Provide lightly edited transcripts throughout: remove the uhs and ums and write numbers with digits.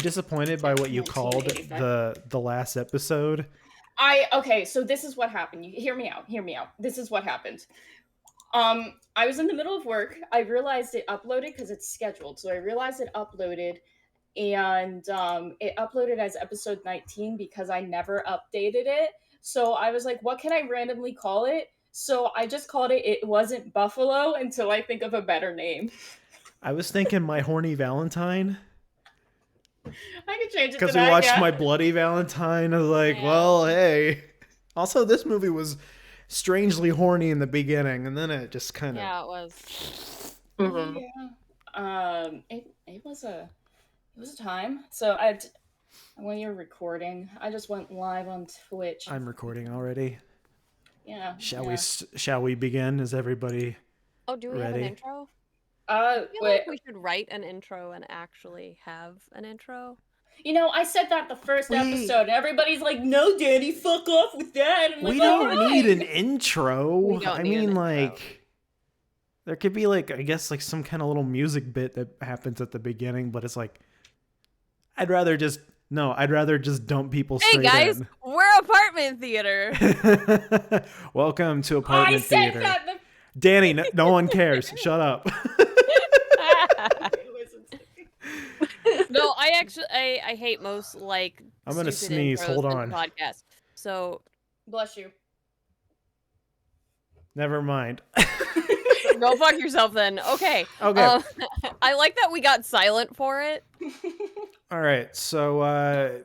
disappointed by what you called 1985. the last episode. Okay, so this is what happened. You hear me out. Hear me out. This is what happened. I was in the middle of work. I realized it uploaded because it's scheduled. So I realized it uploaded, and it uploaded as episode 19 because I never updated it. So I was like, what can I randomly call it? So I just called it It Wasn't Buffalo until I think of a better name. I was thinking My Horny Valentine. I could change it to Because we that, watched yeah. My Bloody Valentine. I was like, Yeah. well, hey. Also, this movie was strangely horny in the beginning, and then it just kind of... Yeah, it was. Mhm. Yeah. It was a time. So when you're recording, I just went live on Twitch. I'm recording already. Yeah. Shall we begin? Is everybody Oh, do we have an ready? intro? I feel Wait. like we should write an intro and actually have an intro. You know, I said that the first episode, and everybody's like, "No, Danny, fuck off with that." I'm We like, don't "All need right." an intro. We don't I need an mean, intro. like, there could be, like, I guess, like, some kind of little music bit that happens at the beginning, but it's like, I'd rather just dump people Hey straight guys, in. we're Apartment Theater. Welcome to I Apartment said Theater. that. Danny, no one cares. Shut up. No, I hate most like. I'm gonna stupid sneeze. intros Hold in the on. podcast. So Bless you. Never mind. go fuck yourself then. Okay. Okay. I like that we got silent for it. All right. So,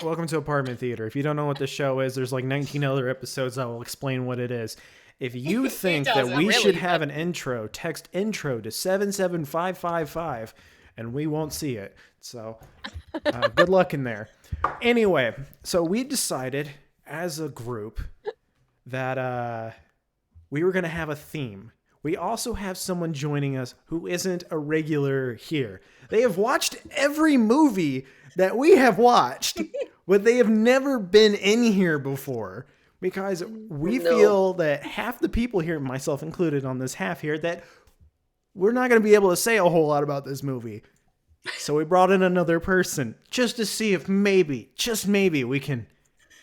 welcome to Apartment Theater. If you don't know what this show is, there's like 19 other episodes that will explain what it is. If you think that doesn't we really, should have an intro, text intro to 77555 and we won't see it. So, good luck in there. Anyway, so we decided as a group that we were going to have a theme. We also have someone joining us who isn't a regular here. They have watched every movie that we have watched, but they have never been in here before because we feel that half the people here, myself included on this half here, that we're not going to be able to say a whole lot about this movie. So we brought in another person just to see if maybe, just maybe, we can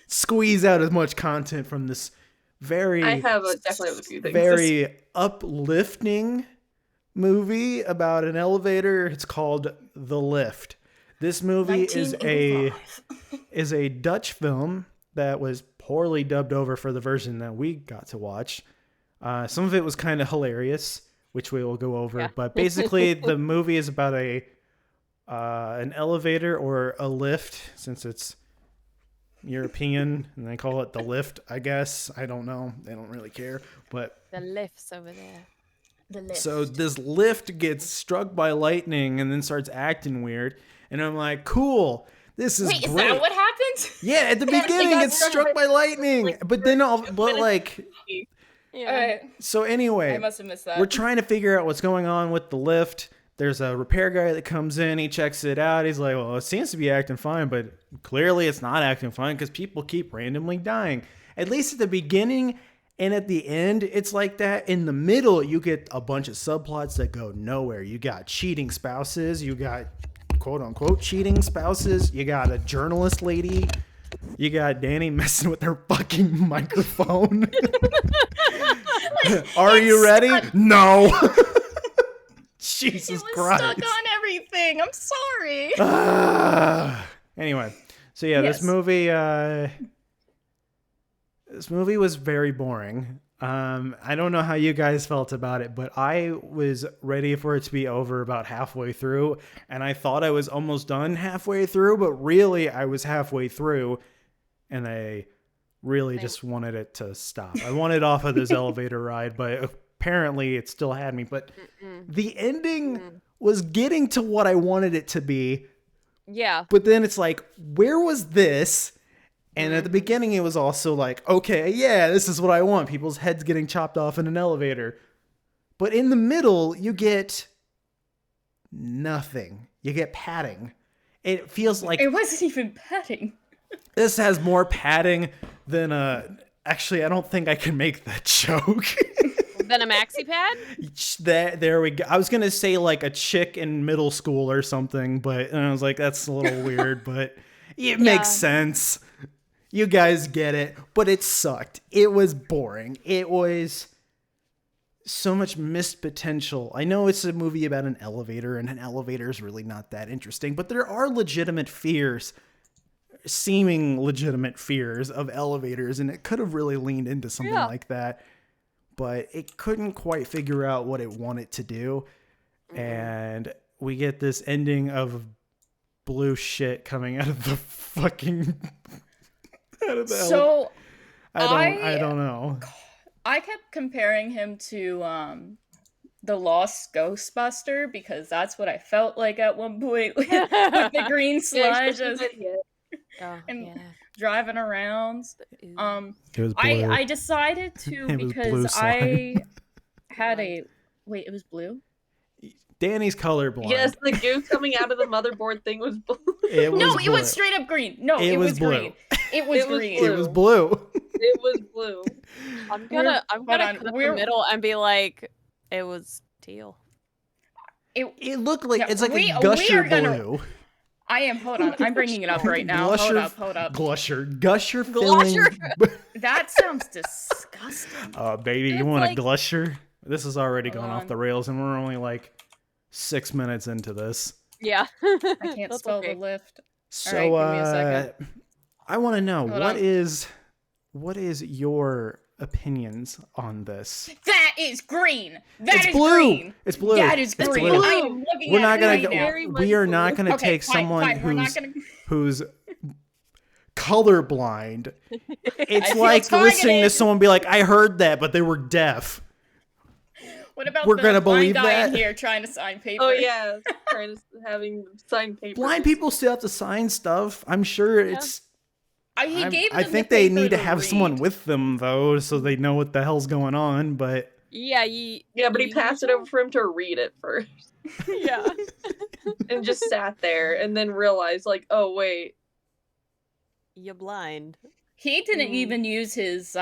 squeeze out as much content from this I definitely have a few things. very uplifting movie about an elevator. It's called The Lift. This movie is a Dutch film that was poorly dubbed over for the version that we got to watch. Some of it was kind of hilarious, which we will go over. Yeah. But basically, the movie is about an elevator or a lift, since it's European and they call it the lift, I guess. I don't know. They don't really care. But The lift's over there. The list. so this lift gets struck by lightning and then starts acting weird. And I'm like, cool. This is Wait, great. is that what happened? Yeah, at the beginning got it's struck by lightning. But then Yeah. All right. so anyway, I must have missed that. we're trying to figure out what's going on with the lift. There's a repair guy that comes in. He checks it out. He's like, well, it seems to be acting fine, but clearly it's not acting fine because people keep randomly dying. At least at the beginning and at the end, it's like that. In the middle, you get a bunch of subplots that go nowhere. You got cheating spouses. You got quote-unquote cheating spouses. You got a journalist lady. You got Danny messing with her fucking microphone. Are you ready? No. Jesus it was Christ. stuck on everything. I'm sorry. Anyway, so yeah, Yes. this movie was very boring. I don't know how you guys felt about it, but I was ready for it to be over about halfway through, and I thought I was almost done halfway through, but really I was halfway through, and I really just wanted it to stop. I wanted off of this elevator ride, but apparently it still had me. But the ending was getting to what I wanted it to be, Yeah. but then it's like, where was this? And at the beginning, it was also like, okay, yeah, this is what I want. People's heads getting chopped off in an elevator. But in the middle, you get nothing. You get padding. It feels like It wasn't even padding. this has more padding than actually, I don't think I can make that joke. Than a maxi pad? There we go. I was gonna say like a chick in middle school or something, but I was like, that's a little weird, but it makes sense. You guys get it, but it sucked. It was boring. It was so much missed potential. I know it's a movie about an elevator, and an elevator is really not that interesting, but there are legitimate fears, seeming legitimate fears of elevators, and it could have really leaned into something like that, but it couldn't quite figure out what it wanted to do. And we get this ending of blue shit coming out of the fucking So I don't know. I kept comparing him to the Lost Ghostbuster because that's what I felt like at one point with the green sludge and driving around. It was blue. I decided to because I had it was blue. Danny's colorblind. Yes, the goo coming out of the motherboard thing was blue. It was straight up green. No, it was green. It was green. It was blue. It was blue. I'm gonna cut the middle and be like, it was teal. It looked like it's like a gusher blue. I am. Hold on. I'm bringing it up right now. Hold up. Gusher filling. That sounds disgusting. Baby, you want a gusher? This has already gone off the rails, and we're only like 6 minutes into this. Yeah. I can't spell the lift. So, all right, give me a second. I want to know what is your opinions on this? That is green. It's blue. Green. It's blue. That is green. Blue. I am looking We're at not it gonna right now. We are not going to take someone who's colorblind. It's like listening to someone be like, "I heard that, but they were deaf." What about we're gonna believe guy that in here trying to sign paper? Oh yeah, having signed paper. Blind people still have to sign stuff. I'm sure it's. I think they need to have someone with them though, so they know what the hell's going on. But but he passed it over for him to read it first. Yeah, and just sat there and then realized, like, oh wait, you're blind. He didn't even use his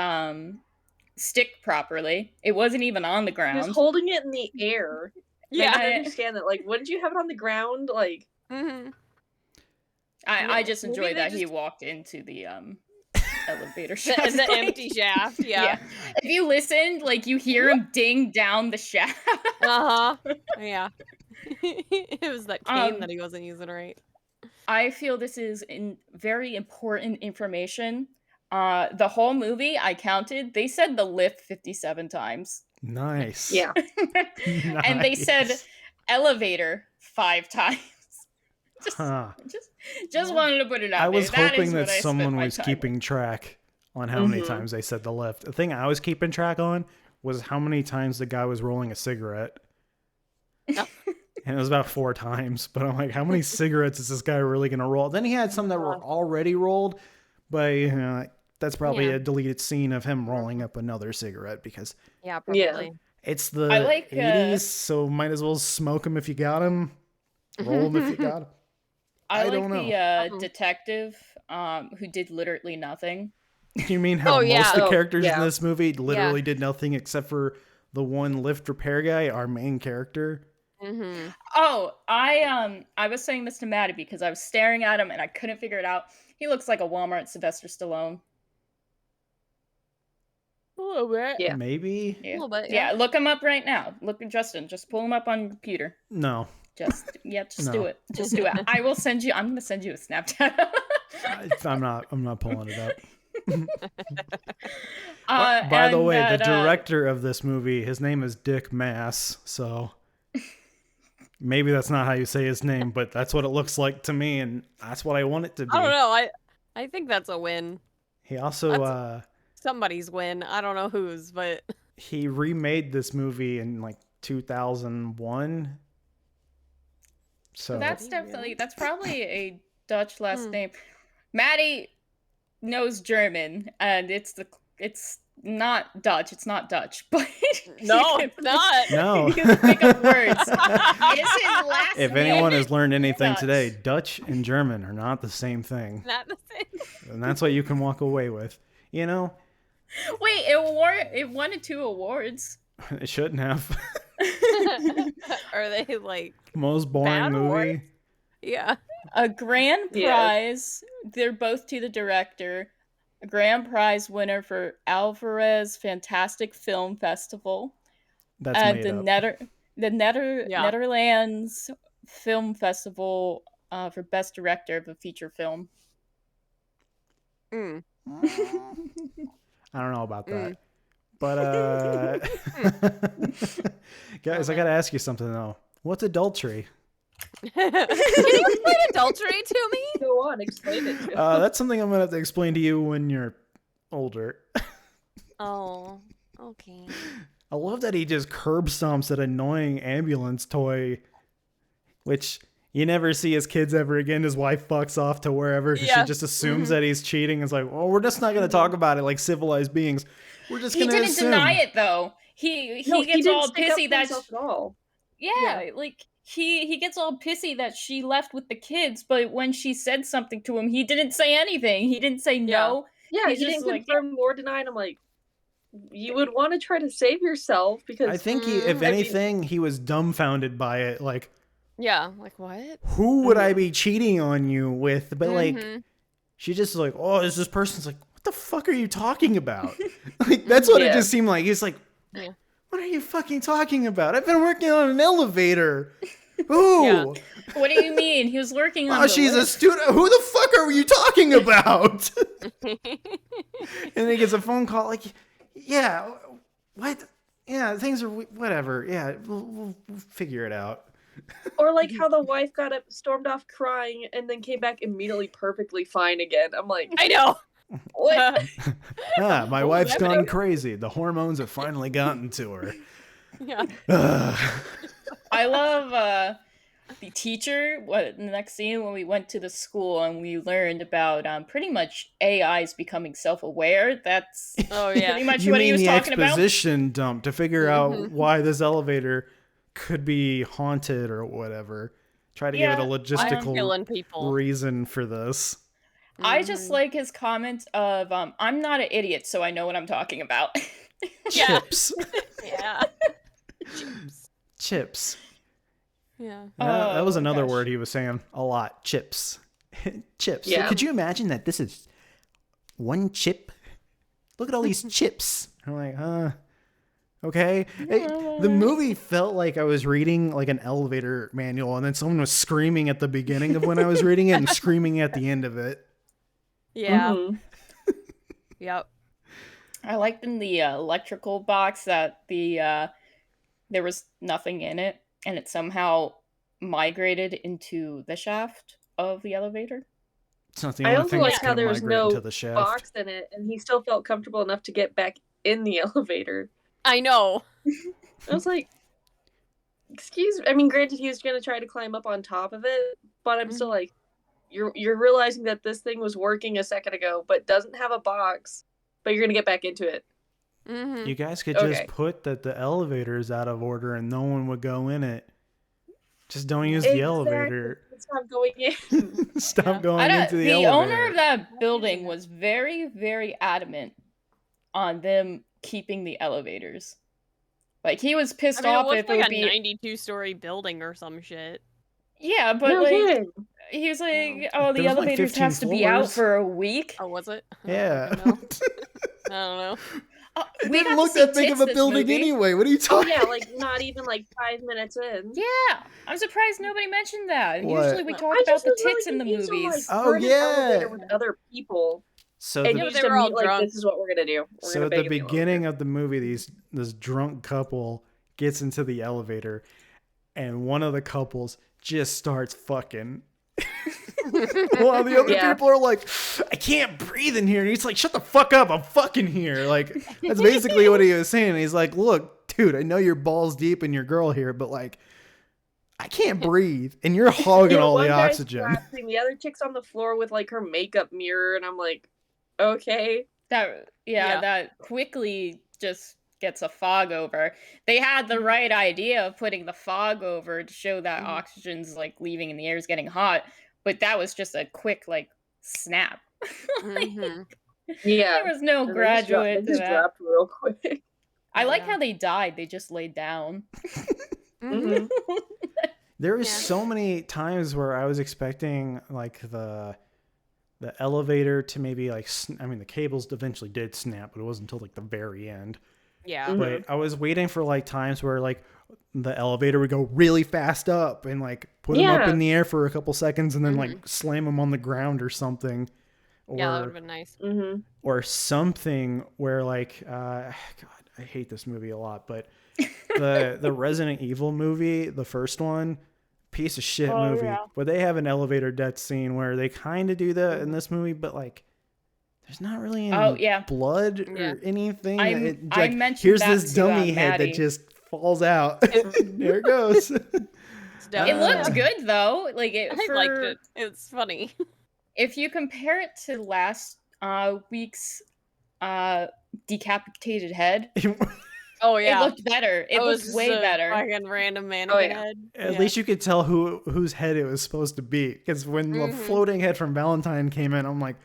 stick properly. It wasn't even on the ground. He was holding it in the air. Yeah, I understand that. Like, wouldn't you have it on the ground? Like, I just enjoyed that he walked into the elevator shaft. The empty shaft. Yeah. If you listened, like you hear him ding down the shaft. Yeah. It was that cane that he wasn't using right. I feel this is very important information. The whole movie, I counted, they said the lift 57 times. Nice. Yeah. Nice. And they said elevator 5 times. Just wanted to put it out I was there. hoping that someone was keeping track on how many times they said the lift. The thing I was keeping track on was how many times the guy was rolling a cigarette. And it was about 4 times. But I'm like, how many cigarettes is this guy really going to roll? Then he had some that were already rolled. But that's probably a deleted scene of him rolling up another cigarette because probably. It's the 80s, so might as well smoke them if you got them. Roll them if you got them. I like the detective who did literally nothing. You mean how most of the characters in this movie literally did nothing except for the one lift repair guy, our main character? Oh, I was saying this to Maddie because I was staring at him and I couldn't figure it out. He looks like a Walmart Sylvester Stallone. A little bit. Yeah. Maybe? Yeah. A little bit. Yeah, look him up right now. Look at Justin. Just pull him up on your computer. No. Just do it. Just do it. I'm going to send you a Snapchat. I'm not pulling it up. By the way, the director of this movie, his name is Dick Maas, so maybe that's not how you say his name, but that's what it looks like to me, and that's what I want it to be. I don't know. I think that's a win. He also somebody's win. I don't know whose, but he remade this movie in like 2001. So that's probably a Dutch last name. Maddie knows German, and it's not Dutch. It's not Dutch, but no, it's not. No, you can pick up words. It's his last if name. anyone has learned anything today, Dutch and German are not the same thing. Not the same. And that's what you can walk away with. You know. Wait, it won 2 awards. It shouldn't have. Are they like Most boring bad movie. ones? Yeah. A grand Yes. prize. They're both to the director. A grand prize winner for Alvarez Fantastic Film Festival. That's And made up. Yeah. Netherlands Film Festival for Best Director of a Feature Film. Mm. I don't know about that. Mm. But guys, I gotta ask you something though. What's adultery? Can you explain adultery to me? Go on, explain it. That's something I'm gonna have to explain to you when you're older. Oh, okay. I love that he just curb stomps that annoying ambulance toy, which you never see his kids ever again. His wife fucks off to wherever because she Yeah. just assumes that he's cheating. It's like, well, we're just not going to talk about it like civilized beings. We're just He going to didn't assume. deny it though. He gets didn't all stick up pissy for that himself at all. yeah, like he gets all pissy that she left with the kids, but when she said something to him, he didn't say anything. He didn't say no. Yeah, He's he just didn't like, confirm or deny. And I'm like, you would want to try to save yourself because I think he, if anything, he was dumbfounded by it. Like, Yeah, like what? who would I be cheating on you with? But like, Mhm. she just like, oh, is this person's like, what the fuck are you talking about? Like, that's what it Yeah. just seemed like. He's like, Yeah. what are you fucking talking about? I've been working on an elevator. Ooh. Yeah. what do you mean? He was working on Oh, the she's a lift. student. Who the fuck are you talking about? And he gets a phone call like, yeah, what? Yeah, things are whatever. Yeah, we'll figure it out. or like how the wife got up, stormed off crying, and then came back immediately perfectly fine again. I'm like, I know. what? My What wife's was gone happening? crazy. The hormones have finally gotten to her. Yeah. I love the teacher. What in the next scene when we went to the school and we learned about pretty much AIs becoming self-aware. That's Oh yeah. pretty much You what he mean was the talking about. exposition dump to figure out Mhm. why this elevator could be haunted or whatever. Try to give it a Yeah, logistical Killing people. reason for this. I just Mhm. like his comment of I'm not an idiot, so I know what I'm talking about. Yeah. Chips. Yeah. Chips. Yeah. That was Oh, another gosh. word he was saying a lot. Chips. Chips. Yeah. Could you imagine that this is one chip? Look at all these chips. I'm like, okay. The movie felt like I was reading like an elevator manual and then someone was screaming at the beginning of when I was reading it and screaming at the end of it. Yeah. Mhm. Yep. I liked in the electrical box that there was nothing in it, and it somehow migrated into the shaft of the elevator. It's not the I only also thing like that's how going to there was migrate no into the shaft. box in it, and he still felt comfortable enough to get back in the elevator. I know. I was like, excuse me. I mean, granted, he was going to try to climb up on top of it, but I'm still like, you're realizing that this thing was working a second ago, but doesn't have a box, but you're going to get back into it. Mm-hmm. You guys could Okay. just put that the elevator is out of order and no one would go in it. Just don't use the elevator. Stop going in. Stop Yeah. going into the The elevator. owner of that building was very, very adamant on them keeping the elevators. Like he was pissed I mean, it off was if it like would a be 92-story building or some shit. yeah, but No like kidding. he was like, Yeah. oh, the There was, like, elevators 15 has to be out floors. for a week. Oh, was it? Yeah. I don't know. It We didn't got look to see that big tits of a this building movie. anyway. What are you Oh talking yeah, like not even like 5 minutes in. Yeah, I'm surprised nobody mentioned that. What? Usually we talk I about just the was really tits in the confused. I'm movies. like, Oh, we're in an elevator yeah. with other people, So and the, Yeah, you but just they were all immediately like, drunk. this is what we're gonna do. We're so gonna at bang the in the beginning elevator. of the movie, this drunk couple gets into the elevator and one of the couples just starts fucking. While the other Yeah. people are like, I can't breathe in here. And he's like, shut the fuck up. I'm fucking here. Like, that's basically what he was saying. He's like, look, dude, I know you're balls deep in your girl here, but like, I can't breathe. And you're hogging Yeah, all one the guy's oxygen. collapsing, the other chick's on the floor with like her makeup mirror, and I'm like, okay. Yeah. That quickly just gets a fog over. They had the right idea of putting the fog over to show that Mhm. oxygen's like leaving and the air's getting hot, but that was just a quick like snap. Mhm. Yeah. There was no And they graduate to just that. dropped real quick. I like Yeah. how they died. They just laid down. Mhm. There is Yeah. so many times where I was expecting like the elevator to maybe like I mean the cables eventually did snap, but it wasn't until like the very end. Yeah. Mhm. But I was waiting for like times where like the elevator would go really fast up and like put him up Yeah. in the air for a couple seconds and then Mhm. like slam him on the ground or something. Yeah, that would Or have been nice. Mhm. or something where like God, I hate this movie a lot, but the Resident Evil movie, the first one, piece of shit Oh, movie, yeah. where they have an elevator death scene where they kind of do that in this movie, but like there's not really any Oh, yeah. blood Yeah. or anything. I Like, mentioned here's that this to, dummy head Maddie. that just falls out. There it goes. It's dope. It looked Ah. good though. Like I liked it. It's funny. If you compare it to last week's decapitated head, Oh it yeah. looked better. It was looked just way a better. Fucking random mannequin yeah. head. At Yeah. least you could tell whose head it was supposed to be. Because when the floating head from Valentine came in, I'm like,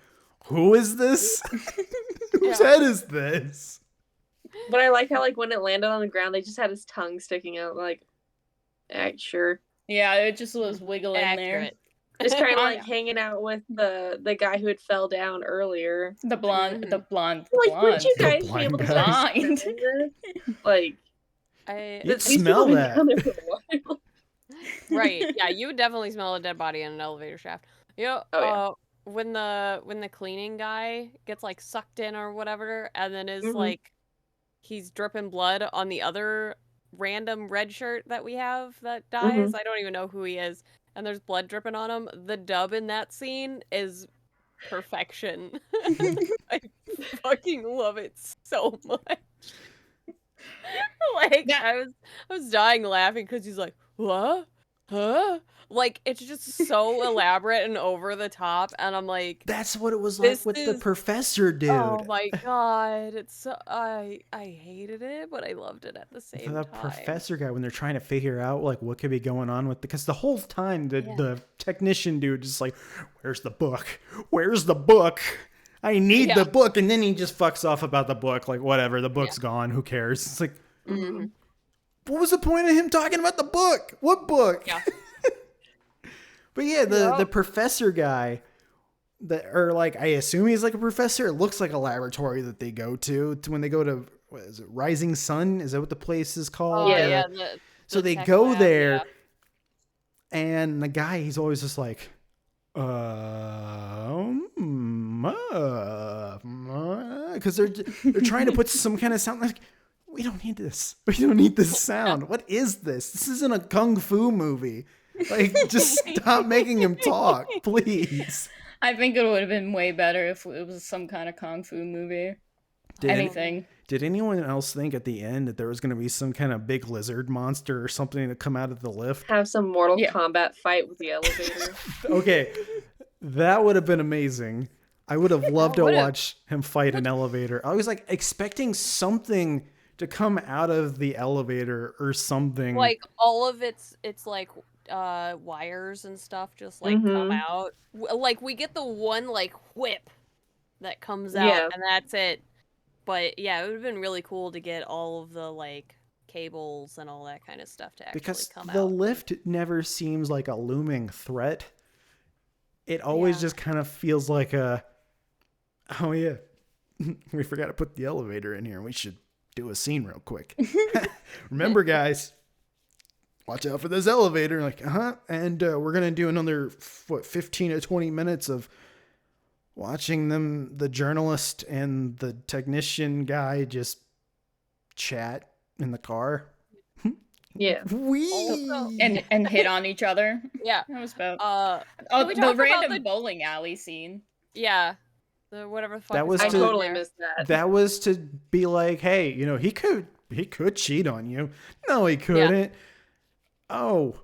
who is this? Whose Yeah. head is this? But I like how like when it landed on the ground, they just had his tongue sticking out. Like, sure. Yeah, it just was wiggling Accurate. Just kind of Oh, like yeah. hanging out with the guy who had fell down earlier. there. The blonde. Like, wouldn't you The guys be blind able to guy. like, Blind. smell this? Like, You'd these people smell have been that. down there for a while. Right. Yeah, you would definitely smell a dead body in an elevator shaft. You know, Oh, yeah. when the cleaning guy gets like sucked in or whatever, and then is Mhm. like he's dripping blood on the other random red shirt that we have that dies. I don't even know who he is, and there's blood dripping on him. The dub in that scene is perfection. I fucking love it so much. Like That- I was dying laughing because he's like, what? Huh? Like it's just so elaborate and over the top, and I'm like, That's what it was like This with the is- professor dude. oh my god, it's so I hated it, but I loved it at the same The time. professor guy, when they're trying to figure out like what could be going on with, because the whole time Yeah. the technician dude is like, where's the book? Where's the book? I need Yeah. the book. And then he just fucks off about the book. Like, whatever, the book's gone. Who cares? It's like, Mhm. what was the point of him talking about the book? What book? Yeah. But yeah, the Yep. professor guy, or like, I assume he's like a professor. It looks like a laboratory that they go to when they go to, what is it, Rising Sun? Is that what the place is called? Oh Yeah. yeah. So the they tech go lab, there, yeah. and the guy, he's always just like, because they're trying to put some kind of sound. Like, we don't need this. We don't need this sound. What is this? This isn't a kung fu movie. Like, just stop making him talk, please. I think it would have been way better if it was some kind of kung fu movie. Anything. Did anyone else think at the end that there was going to be some kind of big lizard monster or something to come out of the lift? Have some Mortal Yeah. Kombat fight with the elevator. Okay, that would have been amazing. I would have loved to would've. watch him fight an elevator. I was like expecting something to come out of the elevator or something. Like all of it's like wires and stuff just like come Mhm. out. Like we get the one like whip that comes out Yeah. and that's it. But yeah, it would have been really cool to get all of the like cables and all that kind of stuff to actually because come the out. lift never seems like a looming threat. It always Yeah. just kind of feels like a, oh yeah, we forgot to put the elevator in here. We should do a scene real quick. Remember, guys, watch out for this elevator. Like, and we're gonna do another 15 to 20 minutes of watching the journalist and the technician guy just chat in the car. Yeah. Wee. And hit on each other. Yeah. That was about. Can we the talk about random the- bowling alley scene. Yeah. The whatever the fuck That is was I going to- on totally there. missed that. That was to be like, hey, he could cheat on you. No, he couldn't. Oh,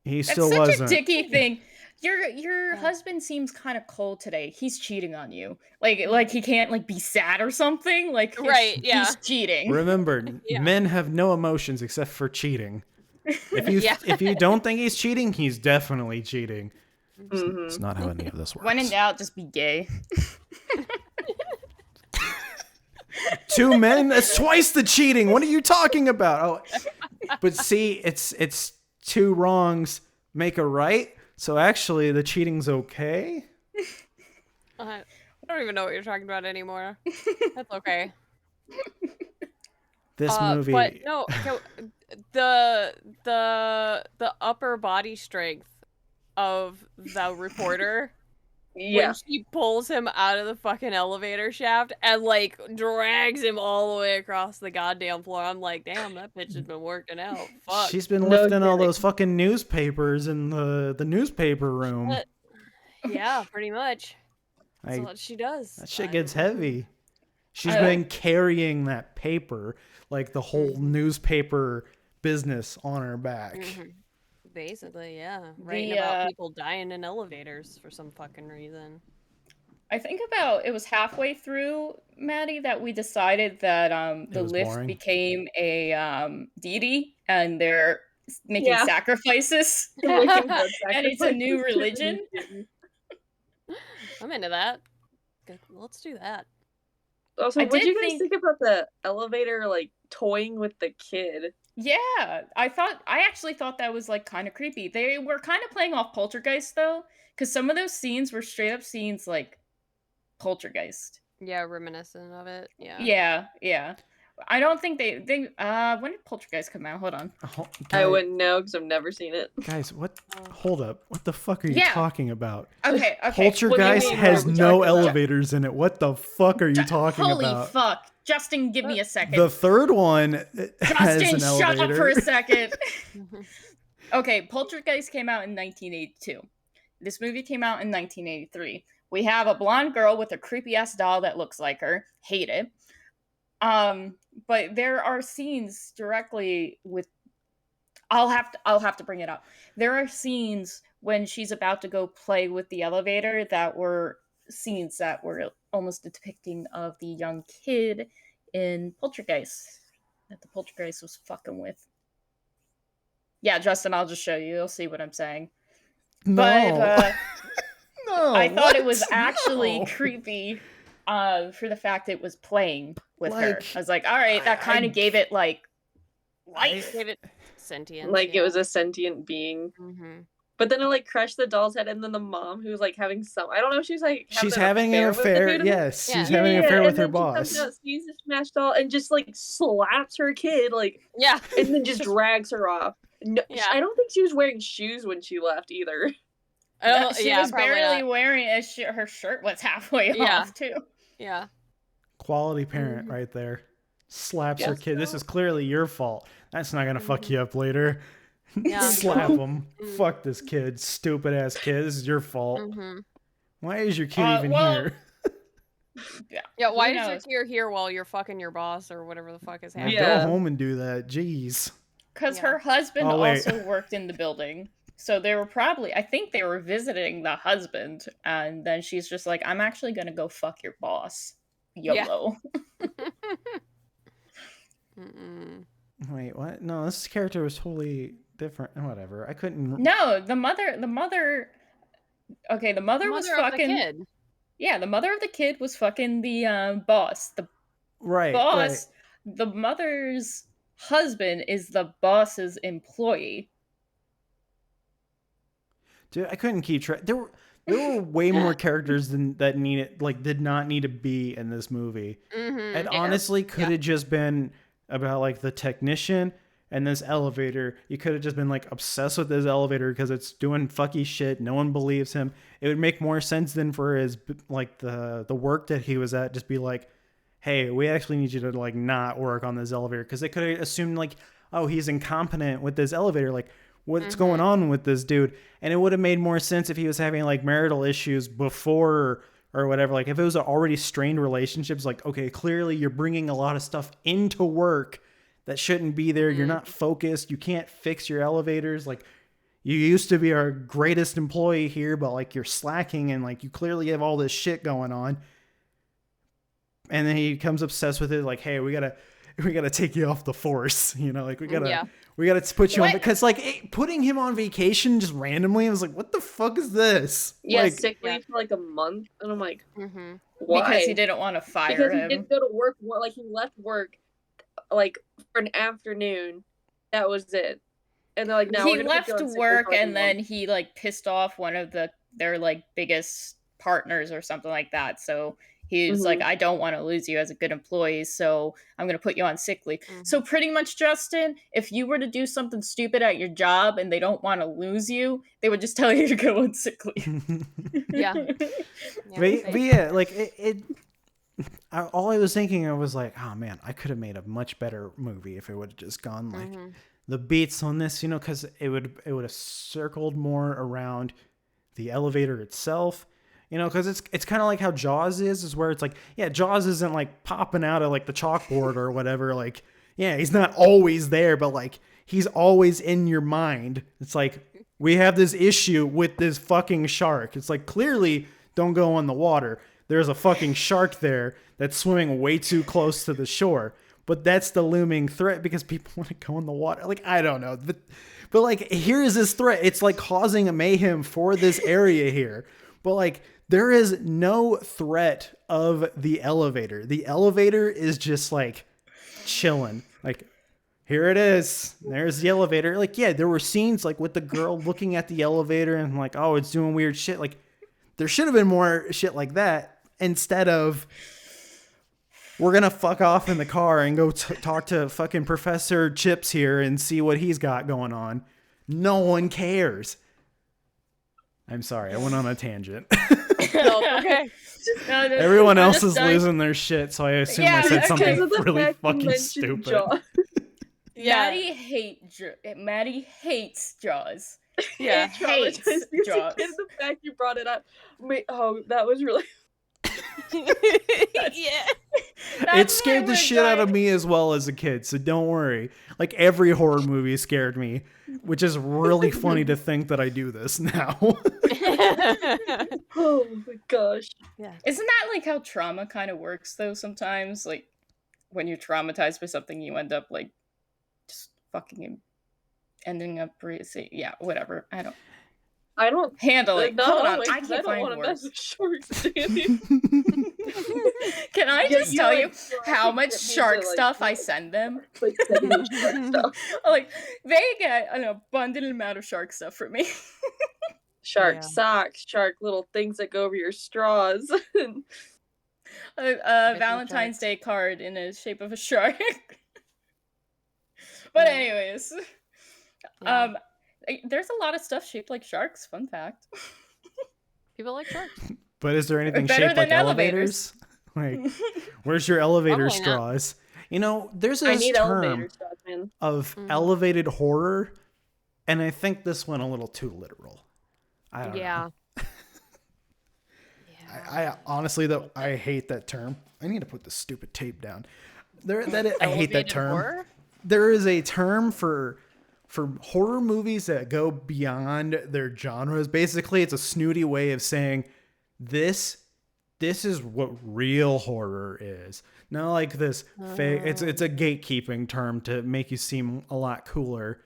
he That's still such wasn't. a dicky thing. Your husband seems kind of cold today. He's cheating on you. Like he can't like be sad or something. Like Right, yeah. he's cheating. Remember, Yeah. men have no emotions except for cheating. If you Yeah. if you don't think he's cheating, he's definitely cheating. Mhm. It's not how any of this works. When in doubt, just be gay. 2 men? That's twice the cheating. What are you talking about? Oh, but see, it's 2 wrongs make a right. So actually, the cheating's okay. I don't even know what you're talking about anymore. That's okay. This movie. But no, the upper body strength of the reporter Yeah. when she pulls him out of the fucking elevator shaft and like drags him all the way across the goddamn floor. I'm like, damn, that bitch has been working out. Fuck. She's been No lifting all kidding. those fucking newspapers in the newspaper room. Yeah, pretty much. That's I- what she does. That shit gets heavy. She's I- been carrying that paper, like the whole newspaper business on her back. Mhm. Basically, yeah. Writing The, about people dying in elevators for some fucking reason. I think about it was halfway through, Maddie, that we decided that the was lift boring. became a deity and they're making Yeah. sacrifices. Making blood And it's a new sacrifices to the religion. Newton. I'm into that. Let's do that. Also, I what do did you guys think- think about the elevator like toying with the kid? Yeah, I actually thought that was like kind of creepy. They were kind of playing off Poltergeist though, because some of those scenes were straight up scenes like Poltergeist. Yeah, reminiscent of it. Yeah. Yeah. I don't think they when did Poltergeist come out? Hold on. Oh, I guy- wouldn't know because I've never seen it. Guys, what? Hold up. What the fuck are you Yeah. talking about? Okay. Poltergeist mean, has what are we no talking about? elevators in it. What the fuck are you talking Holy about? fuck. Justin, give me a second. The third one has Justin, an shut elevator. up for a second. Okay, Poltergeist came out in 1982. This movie came out in 1983. We have a blonde girl with a creepy ass doll that looks like her. Hate it. But there are scenes directly with I'll have to bring it up. There are scenes when she's about to go play with the elevator that were scenes that were almost depicting of the young kid in Poltergeist that the Poltergeist was fucking with. Yeah, Justin, I'll just show you. You'll see what I'm saying. No. But No. I thought it was what? actually No. creepy for the fact it was playing with her. Like, I was like, all right, that kind I- of gave it like life. Give it sentience. Like it was a sentient being. Mm-hmm. But then it like crushed the doll's head, and then the mom who was like having some, I don't know if she's like She's having an with the affair. dude. Yes, she's Yeah. having an affair and with her then she comes boss. out, sees the smashed doll, and just like slaps her kid, like, Yeah. and then just drags her off. No, Yeah. I don't think she was wearing shoes when she left either. Oh, She yeah, was probably barely not. wearing her shirt was halfway Yeah. off too. Yeah. Quality parent right there. Slaps her Yes, kid. This no. is clearly your fault. That's not gonna fuck you up later. Yeah. Slap him. Mm. Fuck this kid. Stupid ass kid. This is your fault. Mm-hmm. Why is your kid even well, here? Yeah, why Who is knows? your kid here while you're fucking your boss or whatever the fuck is happening? Yeah. Go home and do that. Jeez. Because Yeah. her husband Oh, wait. also worked in the building. So they were probably, I think they were visiting the husband. And then she's just like, I'm actually going to go fuck your boss. Yeah. YOLO. Mm-mm. Wait, what? No, this character was totally different. Whatever. I couldn't. No, the mother, okay, the mother was Mother of the fucking, kid. yeah, the mother of the kid was fucking the boss. The Right. boss, the mother's husband is the boss's employee. Dude, I couldn't keep track. There were way more characters than that needed, like, did not need to be in this movie. Mm-hmm. It honestly could have just been about like the technician and this elevator. You could have just been like obsessed with this elevator because it's doing fucky shit. No one believes him. It would make more sense than for his like the work that he was at. Just be like, hey, we actually need you to like not work on this elevator, because they could have assumed like, oh, he's incompetent with this elevator. Like, what's going on with this dude? And it would have made more sense if he was having like marital issues before or whatever. Like if it was already strained relationships, like, okay, clearly you're bringing a lot of stuff into work that shouldn't be there. You're not focused. You can't fix your elevators. Like, you used to be our greatest employee here, but like you're slacking and like you clearly have all this shit going on. And then he becomes obsessed with it. Like, hey, we gotta, we gotta take you off the force. You know, like we gotta Yeah. put you on, What? because like putting him on vacation just randomly, I was like, what the fuck is this? Yeah, Like, sick leave for like a month, and I'm like, Mm-hmm. why? Because he didn't want to fire Because he him. didn't go to work. Like he left work, like for an afternoon. That was it. And they're like, no, He we're gonna put you left on sick leave work for, like, a and then month. he like pissed off one of their like biggest partners or something like that. So he was like, I don't want to lose you as a good employee, so I'm gonna put you on sick leave. So pretty much, Justin, if you were to do something stupid at your job and they don't want to lose you, they would just tell you to go on sick leave. Yeah. but yeah, like all I was thinking, I was like, oh man, I could have made a much better movie if it would have just gone like the beats on this, you know, because it would have circled more around the elevator itself, you know, because it's kind of like how Jaws is where it's like, yeah, Jaws isn't like popping out of like the chalkboard or whatever, like, yeah, he's not always there, but like he's always in your mind. It's like, we have this issue with this fucking shark. It's like, clearly don't go in the water. There's a fucking shark there that's swimming way too close to the shore. But that's the looming threat because people want to go in the water. Like, I don't know. But like, here's this threat. It's like causing a mayhem for this area here. But like, there is no threat of the elevator. The elevator is just like chilling. Like, here it is. There's the elevator. Like, yeah, there were scenes like with the girl looking at the elevator and like, oh, it's doing weird shit. Like, there should have been more shit like that instead of, we're going to fuck off in the car and go talk to fucking Professor Chips here and see what he's got going on. No one cares. I'm sorry. I went on a tangent. Okay. Everyone else is losing their shit, so I assume I said something really fucking stupid. Maddie hates Jaws. Yeah. Hates Jaws. And the fact you brought it up, oh, that was really. Yeah. It scared the shit out of me as well as a kid, so don't worry. Like, every horror movie scared me, which is really funny to think that I do this now. Oh my gosh. Yeah. Isn't that like how trauma kind of works though sometimes? Like when you're traumatized by something, you end up like just fucking ending up yeah, whatever. I don't handle it. No, hold on, like, I can't find want to words. mess with sharks, Danny. Can I just tell you how much get me shark to, like, stuff I send them? Like, send me shark stuff. Like, they get an abundant amount of shark stuff from me. Shark socks, shark little things that go over your straws. Valentine's Day card in the shape of a shark. But anyways, there's a lot of stuff shaped like sharks. Fun fact. People like sharks. But is there anything Better shaped like than elevators? Like, where's your elevator Probably not. straws? You know, there's I this need term elevator stuff, man. of elevated horror, and I think this went a little too literal. I don't know. I honestly, though, I hate that term. I need to put this stupid tape down. I hate that term. Horror? There is a term for horror movies that go beyond their genres. Basically, it's a snooty way of saying this is what real horror is. Not like this fake. It's a gatekeeping term to make you seem a lot cooler.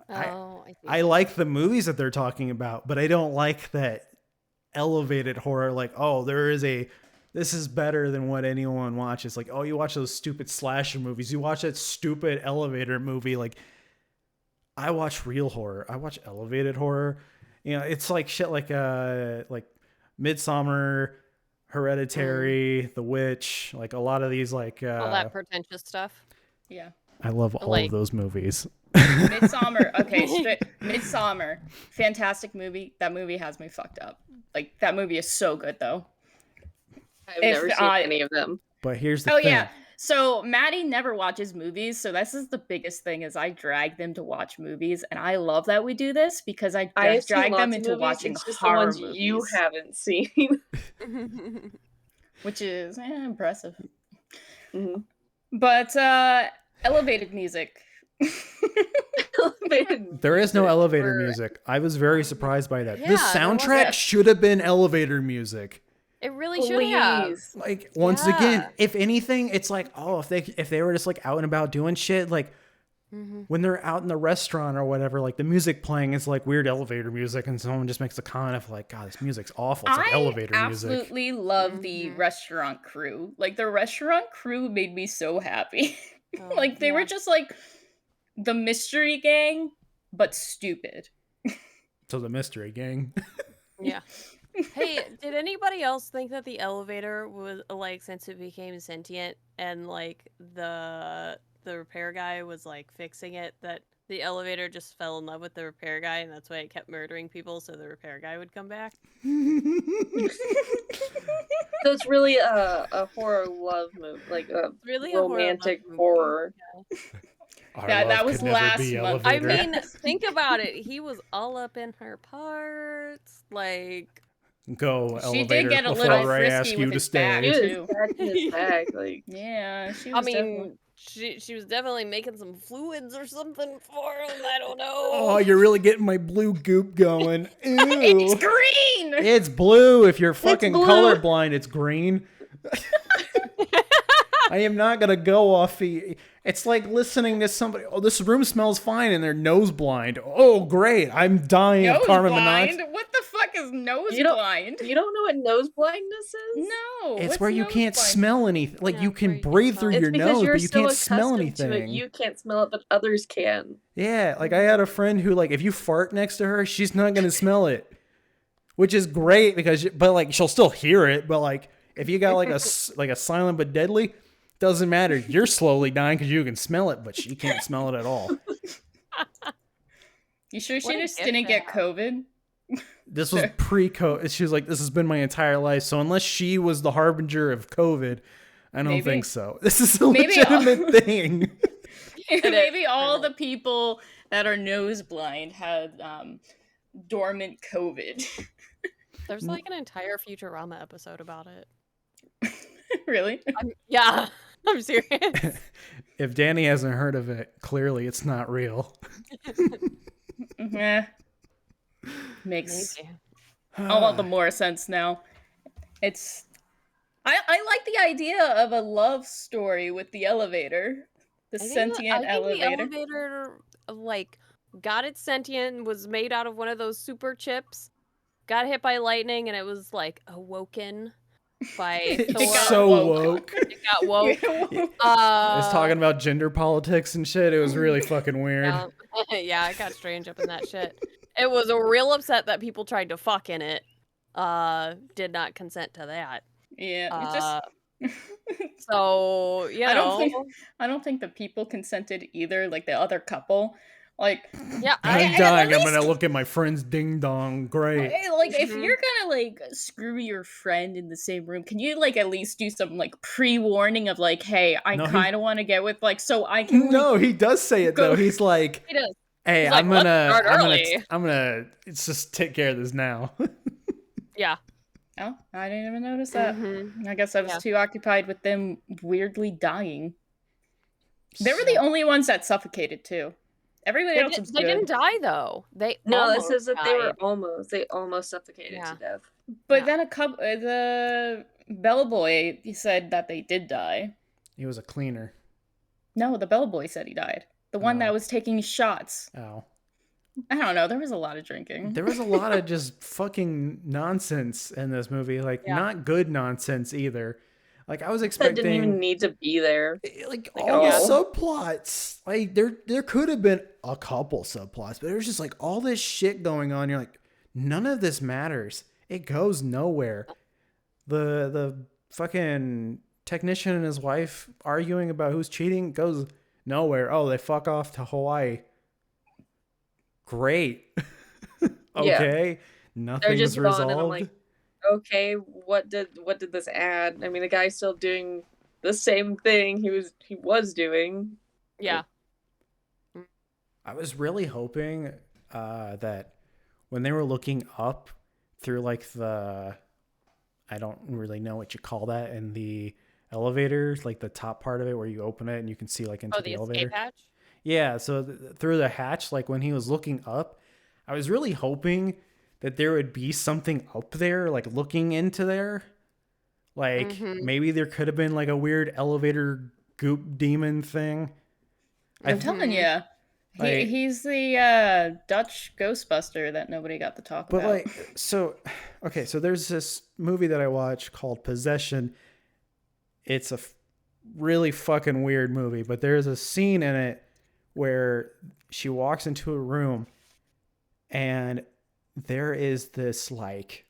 I see. I like the movies that they're talking about, but I don't like that elevated horror. Like, oh, this is better than what anyone watches. Like, oh, you watch those stupid slasher movies. You watch that stupid elevator movie. Like, I watch real horror. I watch elevated horror. You know, it's like shit like Midsommar, Hereditary, The Witch, like a lot of these like all that pretentious stuff. Yeah. I love all of those movies. Midsommar. Okay, Midsommar. Fantastic movie. That movie has me fucked up. Like, that movie is so good though. I've never seen any of them. But here's the thing. Yeah. So Maddie never watches movies, so this is the biggest thing is I drag them to watch movies, and I love that we do this because I drag them into watching horror movies. You haven't seen. Which is impressive. Mm-hmm. But elevated music. There is no elevator music. I was very surprised by that. Yeah, the soundtrack should have been elevator music. It really should have. Please. Like once Yeah. again, if anything, it's like, oh, if they were just like out and about doing shit, like when they're out in the restaurant or whatever, like the music playing is like weird elevator music, and someone just makes a comment of like, God, this music's awful. It's like elevator music. I absolutely love the restaurant crew. Like the restaurant crew made me so happy. Oh, Like they were just like the mystery gang, but stupid. So the mystery gang. Yeah. Hey, did anybody else think that the elevator was like, since it became sentient and like the repair guy was like fixing it, that the elevator just fell in love with the repair guy and that's why it kept murdering people so the repair guy would come back? So it's really a horror love movie, like a Really a romantic horror. Our Yeah, love that was could never last be month. I elevator. mean, think about it. He was all up in her parts. Like, Go She elevator did get a before little I ask frisky you with to his back, stay. He was too. scratching his back, like Yeah, she I was definitely... mean, she was definitely making some fluids or something for him. I don't know. Oh, you're really getting my blue goop going. Ew. It's green! It's blue. If you're fucking blue. colorblind, it's green. I am not gonna go off the. It's like listening to somebody. Oh, this room smells fine, and they're nose blind. Oh, great! I'm dying of Nose carbon blind? monoxide. What the fuck is nose You don't- blind? you don't know what nose blindness is? No. It's what's where you nose can't blind? smell anything. Like Yeah, you where can you can't breathe smell. through It's your because nose, you're but you so can't smell accustomed to it. anything. You can't smell it, but others can. Yeah, like I had a friend who, like, if you fart next to her, she's not gonna smell it, which is great because, but like she'll still hear it. But like if you got like a silent but deadly, doesn't matter. You're slowly dying because you can smell it, but she can't smell it at all. You sure What she a just gift didn't to get have. COVID? This was pre-COVID. She was like, "This has been my entire life." So unless she was the harbinger of COVID, I don't Maybe. think so. This is a Maybe legitimate thing. Maybe all the people that are nose blind had dormant COVID. There's like an entire Futurama episode about it. Really? Yeah, I'm serious. If Danny hasn't heard of it, clearly it's not real. Yeah. Makes Maybe. all the more sense now. It's I like the idea of a love story with the elevator. The sentient The elevator. elevator, like, got its sentient, was made out of one of those super chips, got hit by lightning, and it was like awoken by It's Thor. so woke. It got woke. It's talking about gender politics and shit. It was really fucking weird. Yeah. Yeah, it got strange up in that shit. It was a real upset that people tried to fuck in it. Did not consent to that. Yeah, it just So, I don't think the people consented either, like the other couple. Like yeah, I'm at dying. I'm least- gonna look at my friend's ding dong. Great. like if you're gonna like screw your friend in the same room, can you like at least do some like pre-warning of like, hey, I No, he- kind of want to get with like so I can like, No, he does say it though. Go- He's like, He does. "Hey, He's like, "Let's start early." I'm gonna. It's just take care of this now." Yeah. Oh, I didn't even notice that. Mhm. I guess I was Yeah. too occupied with them weirdly dying. They were the only ones that suffocated too. Everybody else was They good. didn't die though. They No, it almost says that died. they almost suffocated Yeah. to death. But Yeah. then a couple, the bellboy, he said that they did die. He was a cleaner. No, the bellboy said he died. The one Oh. that was taking shots. Oh, I don't know. There was a lot of drinking. there was a lot of just fucking nonsense in this movie. Like Yeah. not good nonsense either. Like I was That expecting. didn't even need to be there. Like Like, all the oh. subplots, like there could have been a couple subplots, but there's just like all this shit going on. You're like, none of this matters. It goes nowhere. The fucking technician and his wife arguing about who's cheating goes nowhere. Oh, they fuck off to Hawaii. Great. Okay, nothing's just gone, resolved. and I'm like, okay, what did this add? I mean, the guy's still doing the same thing he was doing. Yeah. I was really hoping that when they were looking up through like the, I don't really know what you call that, in the elevator, like the top part of it where you open it and you can see like into Oh, the the elevator. escape hatch? Yeah, so through the hatch, like when he was looking up, I was really hoping that there would be something up there, like looking into there, Like Mhm. maybe there could have been like a weird elevator goop demon thing. I'm telling you, Like- he's the Dutch Ghostbuster that nobody got to talk But about. like, so okay, so there's this movie that I watched called Possession. It's a really fucking weird movie, but there's a scene in it where she walks into a room and there is this like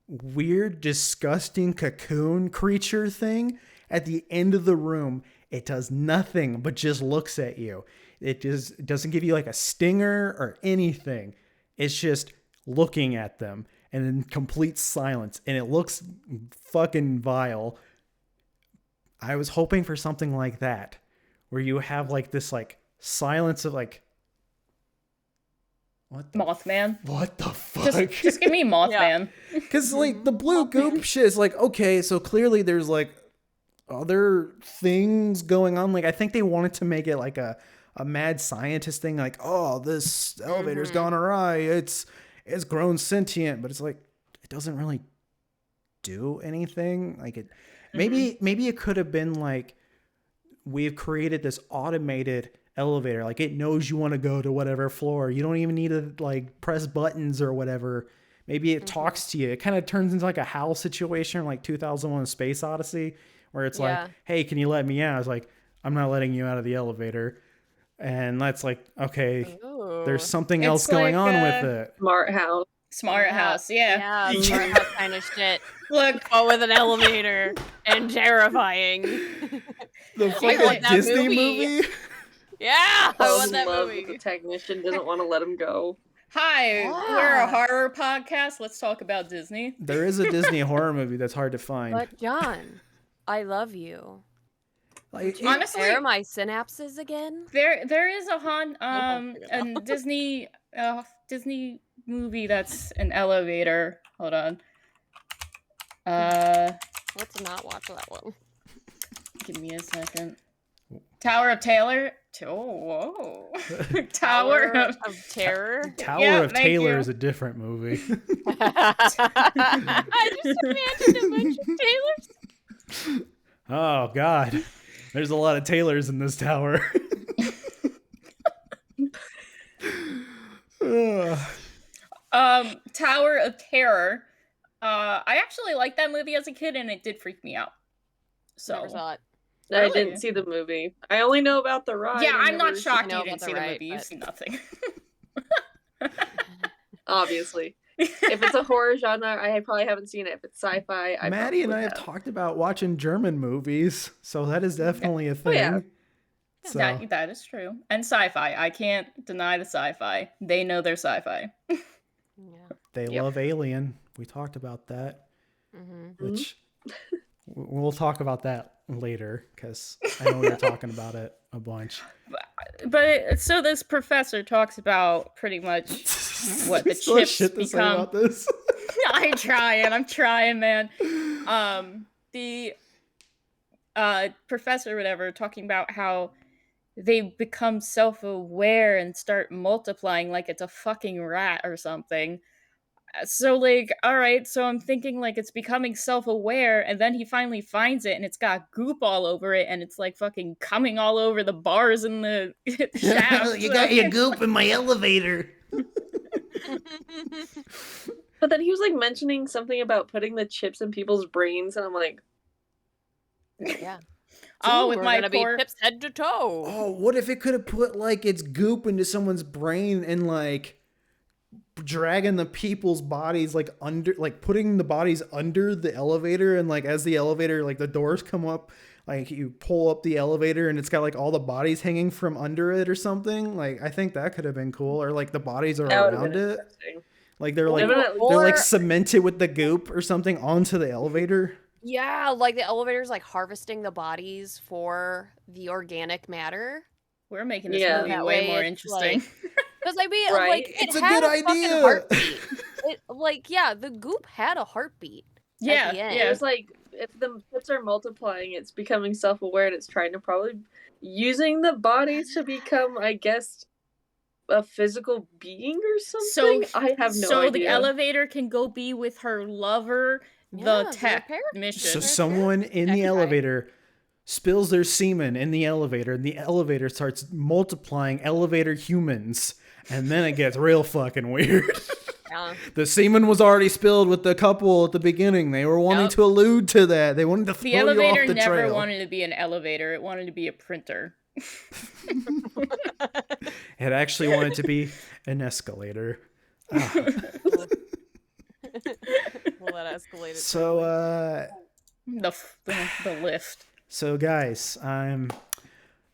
weird, disgusting cocoon creature thing at the end of the room. It does nothing but just looks at you. It doesn't give you like a stinger or anything. It's just looking at them and in complete silence. And it looks fucking vile. I was hoping for something like that, where you have like this like silence of like, what the Mothman. What the fuck? Just give me Mothman. Because like the blue goop shit is like, okay, so clearly there's like other things going on. Like I think they wanted to make it like a mad scientist thing, like, oh, this elevator's gone awry. It's grown sentient, but it's like it doesn't really do anything. Like it maybe it could have been like we've created this automated elevator. Like it knows you want to go to whatever floor. You don't even need to like press buttons or whatever. Maybe it talks to you. It kind of turns into like a HAL situation, like 2001: Space Odyssey, where it's like, hey, can you let me out? It's like, I'm not letting you out of the elevator. And that's like, okay, there's something else going on with it. Smart house, yeah. Yeah, smart house kind of shit. Look, but with an elevator and terrifying. The fucking Disney movie? Yeah, I want that love movie. that the technician doesn't want to let him go. Hi, we're a horror podcast. Let's talk about Disney. There is a Disney horror movie that's hard to find. But John, I love you. Like, honestly, air my synapses again. There is a Disney movie that's an elevator. Hold on. Let's not watch that one. Give me a second. Tower of Taylor. Oh, whoa. Tower of Terror. Tower of Taylor is a different movie. I just imagined a bunch of Taylors. Oh God, there's a lot of Taylors in this tower. Tower of Terror. I actually liked that movie as a kid, and it did freak me out. So never saw it. I didn't see the movie. I only know about the ride. Yeah, I'm not shocked you know didn't about see the the ride, movie. You've but- seen nothing. Obviously. If it's a horror genre, I probably haven't seen it. If it's sci-fi, I Maddie and I probably have talked about watching German movies, so that is definitely a thing. yeah. So That is true. And sci-fi. I can't deny the sci-fi. They know their sci-fi. Yeah. they love Alien. We talked about that, which we'll talk about that later because I know we were talking about it a bunch. But so this professor talks about pretty much what the Still have chips shit to say become. about this. I'm trying, man. The professor, whatever, talking about how they become self-aware and start multiplying like it's a fucking rat or something. So like, all right, so I'm thinking like it's becoming self-aware, and then he finally finds it and it's got goop all over it, and it's like fucking coming all over the bars in the shaft. You got your goop in my elevator. But then he was like mentioning something about putting the chips in people's brains, and I'm like, Yeah. Oh, Ooh, with we're my gonna poor... be tips head to toe. Oh, what if it could have put like its goop into someone's brain and like dragging the people's bodies like under, like putting the bodies under the elevator, and like as the elevator, like the doors come up, like you pull up the elevator and it's got like all the bodies hanging from under it or something. Like I think that could have been cool. Or like the bodies are that would've around been it, interesting. like they're Or- like cemented with the goop or something onto the elevator. Yeah, like the elevator's like harvesting the bodies for the organic matter. We're making this Yeah. movie That way way more it's, interesting. Because I mean, Right. like It's it a had good a fucking idea. heartbeat. The goop had a heartbeat. Yeah, at the end. It was like, if the chips are multiplying, it's becoming self-aware, and it's trying to probably using the bodies to become, I guess, a physical being or something. I have no idea. So the elevator can go be with her lover the Yeah, technician. So someone in the elevator spills their semen in the elevator, and the elevator starts multiplying elevator humans, and then it gets real fucking weird. Yeah. The semen was already spilled with the couple at the beginning. They were wanting to allude to that. They wanted to throw The you off elevator the never trail. wanted to be an elevator. It wanted to be a printer. It actually wanted to be an escalator. Ah. Well, that escalated. So, The lift. So guys, I'm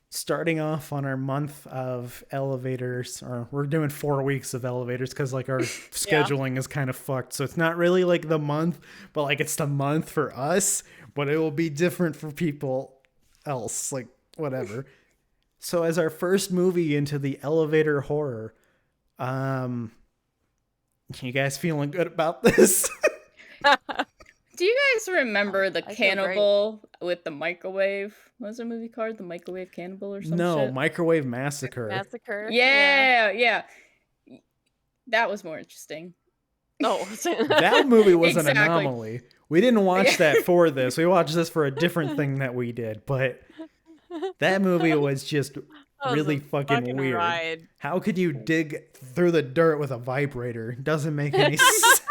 starting off on our month of elevators, or we're doing 4 weeks of elevators because like our scheduling is kind of fucked. So it's not really like the month, but like it's the month for us, but it will be different for people else, like whatever. So as our first movie into the elevator horror, you guys feeling good about this? Do you guys remember the I feel great. cannibal with the microwave? What was the movie called? The Microwave Cannibal or something? No, Microwave Massacre. Massacre. Yeah. That was more interesting. Oh, That movie was an Exactly. anomaly. We didn't watch that for this. We watched this for a different thing that we did, but that movie was just was really a fucking weird. ride. How could you dig through the dirt with a vibrator? Doesn't make any sense.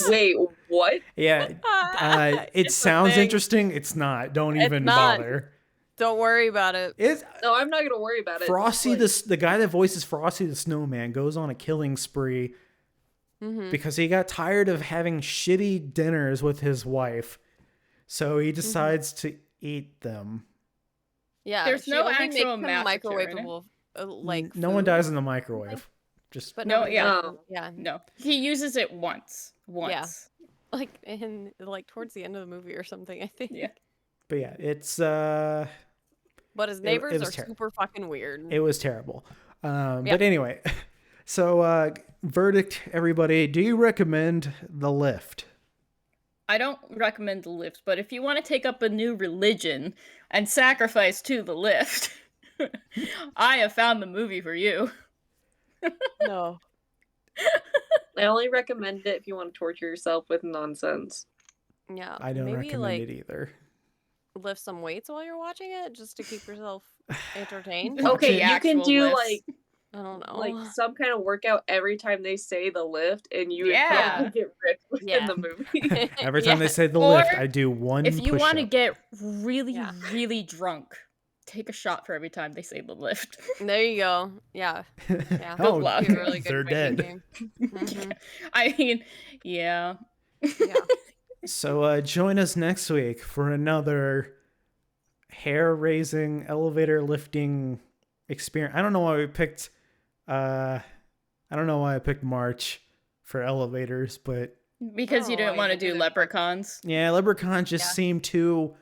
Wait, what? Yeah, it It's a sounds thing. interesting. It's not. Don't It's even not. bother. Don't worry about it. It's No, I'm not gonna worry about it. Frosty, Like, the guy that voices Frosty the Snowman, goes on a killing spree because he got tired of having shitty dinners with his wife, so he decides to eat them. Yeah, There's she no only actual makes them massacre in it. microwavable, like No one food, dies in the microwave. Just But No, nobody yeah. does. Yeah, No. He uses it once. like in like towards the end of the movie or something, I think. Yeah. but yeah, it's But his neighbors was are terrible. super fucking weird. It was terrible. But anyway, so verdict, everybody. Do you recommend The Lift? I don't recommend the lift, but if you want to take up a new religion and sacrifice to the lift, I have found the movie for you. No. I only recommend it if you want to torture yourself with nonsense. Yeah. I don't maybe recommend like it either. lift some weights while you're watching it just to keep yourself entertained. Watch Okay, it. you can Actual do lifts. like I don't know. some kind of workout every time they say the lift, and you would Yeah. probably get ripped within Yeah. the movie. Every time they say The Or Lift, I do one If you want to push-up. get really, Yeah. really drunk, take a shot for every time they say the lift. There you go. Yeah. Yeah. Oh, luck. Be a really good they're fighting dead. game. Mhm. I mean, yeah. Yeah. So join us next week for another hair-raising, elevator-lifting experience. I don't know why we picked March for elevators, but Because you Oh, didn't I want to didn't do know. leprechauns. yeah, Leprechaun just Yeah. seemed too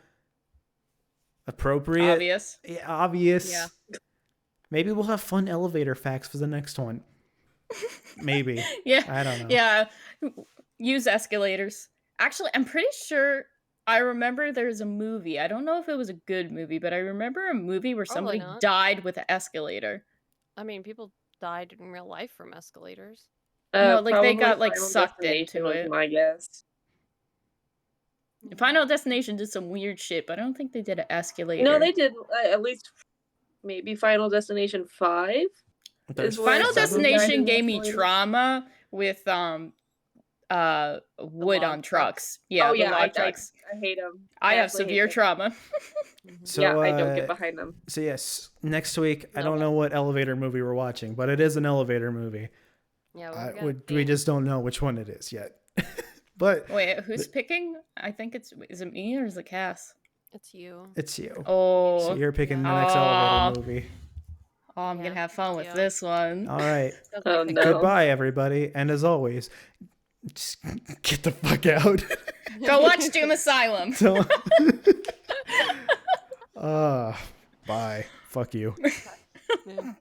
appropriate. Obvious. Yeah, obvious. Yeah. Maybe we'll have fun elevator facts for the next one. Maybe. Yeah. I don't know. Yeah. Use escalators. Actually, I'm pretty sure I remember there's a movie. I don't know if it was a good movie, but I remember a movie where Probably somebody not. died with an escalator. I mean, people died in real life from escalators. No, like, they Probably got, like, Final sucked Destination into was it. my guess. Final Destination did some weird shit, but I don't think they did an escalator. No, they did at least maybe Final Destination 5. There's is where Final several Destination guys gave me escalated. trauma with wood log on trucks. Yeah, Oh, the yeah, log trucks. I hate them. I have severe trauma. So, Yeah, I don't get behind them. So yes, next week I No. don't know what elevator movie we're watching, but it is an elevator movie. Yeah, We just don't know which one it is yet. But Wait, who's picking? I think is it me or is it Cass? It's you. it's you. Oh, So you're picking the next Aw. elevator movie. I'm Yeah, gonna have fun with yeah. this one. All right. Oh, no. Goodbye, everybody. And as always, just get the fuck out. Go watch Doom Asylum. So, bye. Fuck you. Yeah.